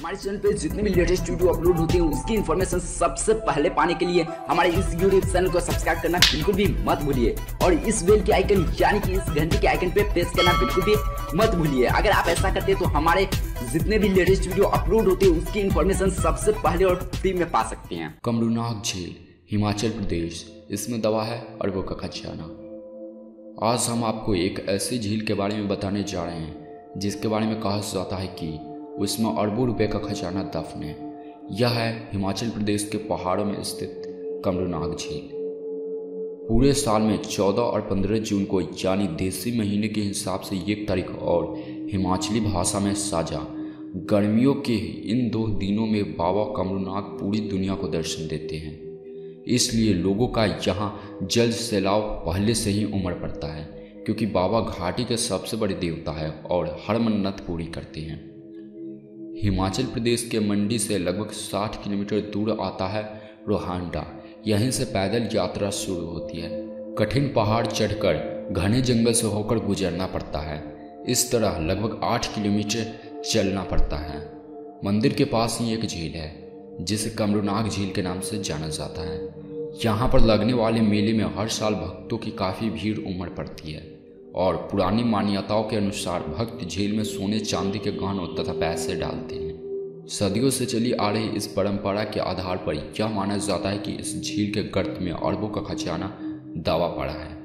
हमारे चैनल पे जितने भी लेटेस्ट वीडियो अपलोड होते हैं उसकी इन्फॉर्मेशन सबसे पहले पाने के लिए हमारे इस यूट्यूब चैनल को सब्सक्राइब करना बिल्कुल भी मत भूलिए और इस बेल के आइकन यानी कि इस घंटे के आइकन पे प्रेस करना बिल्कुल भी मत भूलिए। अगर आप ऐसा करते हैं तो हमारे जितने भी लेटेस्ट वीडियो अपलोड होते हैं उसकी इन्फॉर्मेशन सबसे पहले और फ्री में पा सकते हैं। कमरूनाग झील, हिमाचल प्रदेश, इसमें दबा है अरबों का खजाना। आज हम आपको एक ऐसी झील के बारे में बताने जा रहे हैं जिसके बारे में कहा जाता है कि उसमें अरबों रुपए का खजाना दफन है। यह है हिमाचल प्रदेश के पहाड़ों में स्थित कमरूनाग झील। पूरे साल में 14 और 15 जून को यानी देसी महीने के हिसाब से ये तारीख और हिमाचली भाषा में साझा गर्मियों के इन 2 दिनों में बाबा कमरूनाग पूरी दुनिया को दर्शन देते हैं। इसलिए लोगों का यहाँ जल सैलाब पहले से ही उमड़ पड़ता है क्योंकि बाबा घाटी के सबसे बड़े देवता है और हर मन्नत पूरी करते हैं। हिमाचल प्रदेश के मंडी से लगभग 60 किलोमीटर दूर आता है रोहांडा। यहीं से पैदल यात्रा शुरू होती है। कठिन पहाड़ चढ़कर घने जंगल से होकर गुजरना पड़ता है। इस तरह लगभग 8 किलोमीटर चलना पड़ता है। मंदिर के पास ही एक झील है जिसे कमरूनाग झील के नाम से जाना जाता है। यहाँ पर लगने वाले मेले में हर साल भक्तों की काफ़ी भीड़ उमड़ पड़ती है और पुरानी मान्यताओं के अनुसार भक्त झील में सोने चांदी के गहनों तथा पैसे डालते हैं। सदियों से चली आ रही इस परंपरा के आधार पर यह माना जाता है कि इस झील के गर्त में अरबों का खजाना दबा पड़ा है।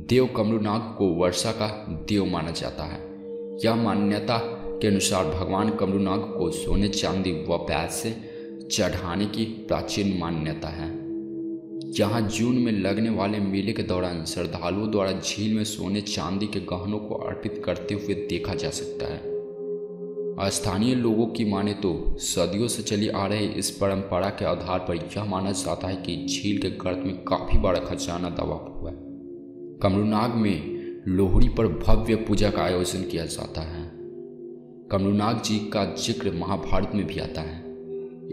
देव कमरूनाग को वर्षा का देव माना जाता है। यह मान्यता के अनुसार भगवान कमरूनाग को सोने चांदी व पैसे चढ़ाने की प्राचीन मान्यता है। यहाँ जून में लगने वाले मेले के दौरान श्रद्धालुओं द्वारा झील में सोने चांदी के गहनों को अर्पित करते हुए देखा जा सकता है। स्थानीय लोगों की माने तो सदियों से चली आ रही इस परंपरा के आधार पर यह माना जाता है कि झील के गर्त में काफी बड़ा खजाना दबा हुआ है। कमरूनाग में लोहड़ी पर भव्य पूजा का आयोजन किया जाता है। कमरूनाग जी का जिक्र महाभारत में भी आता है।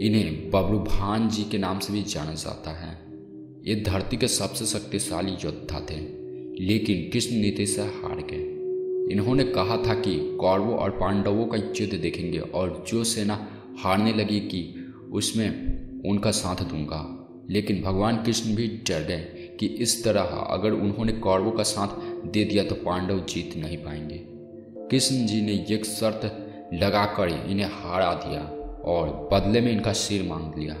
इन्हें बब्रुभान जी के नाम से भी जाना जाता है। ये धरती के सबसे शक्तिशाली योद्धा थे लेकिन कृष्ण नीति से हार गए। इन्होंने कहा था कि कौरवों और पांडवों का युद्ध देखेंगे और जो सेना हारने लगेगी उसमें उनका साथ दूंगा। लेकिन भगवान कृष्ण भी डर गए कि इस तरह अगर उन्होंने कौरवों का साथ दे दिया तो पांडव जीत नहीं पाएंगे। कृष्ण जी ने एक शर्त लगाकर इन्हें हरा दिया और बदले में इनका सिर मांग लिया।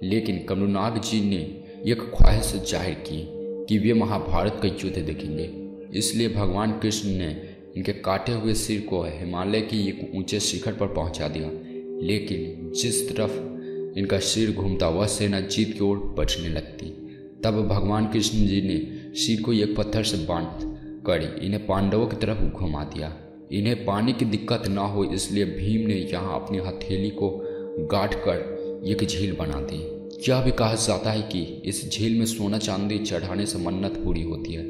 लेकिन कमरूनाग जी ने एक ख्वाहिश जाहिर की कि वे महाभारत का युद्ध देखेंगे। इसलिए भगवान कृष्ण ने इनके काटे हुए सिर को हिमालय की एक ऊंचे शिखर पर पहुंचा दिया। लेकिन जिस तरफ इनका सिर घूमता वह सेना जीत की ओर बढ़ने लगती। तब भगवान कृष्ण जी ने सिर को एक पत्थर से बांध कर इन्हें पांडवों की तरफ घुमा दिया। इन्हें पानी की दिक्कत न हो इसलिए भीम ने यहाँ अपनी हथेली को गाड़ कर एक झील बना दी। यह भी कहा जाता है कि इस झील में सोना चांदी चढ़ाने से मन्नत पूरी होती है।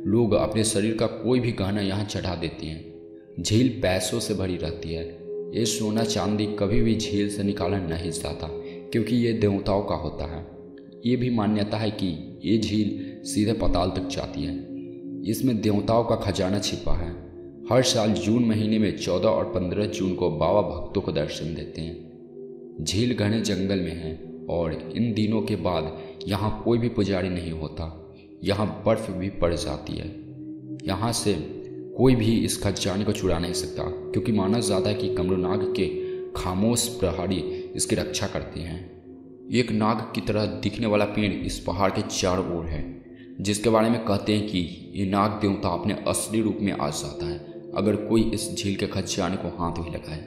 लोग अपने शरीर का कोई भी गहना यहाँ चढ़ा देते हैं। झील पैसों से भरी रहती है। ये सोना चांदी कभी भी झील से निकाला नहीं जाता क्योंकि ये देवताओं का होता है। ये भी मान्यता है कि ये झील सीधे पाताल तक जाती है। इसमें देवताओं का खजाना छिपा है। हर साल जून महीने में 14 और 15 जून को बाबा भक्तों को दर्शन देते हैं। झील घने जंगल में है और इन दिनों के बाद यहाँ कोई भी पुजारी नहीं होता। यहाँ बर्फ भी पड़ जाती है। यहाँ से कोई भी इस खजाने को चुरा नहीं सकता क्योंकि माना जाता है कि कमरूनाग के खामोश प्रहरी इसकी रक्षा करते हैं। एक नाग की तरह दिखने वाला पेड़ इस पहाड़ के चारों ओर है जिसके बारे में कहते हैं कि ये नाग देवता अपने असली रूप में आ जाता है अगर कोई इस झील के खजाने को हाथ भी लगाए।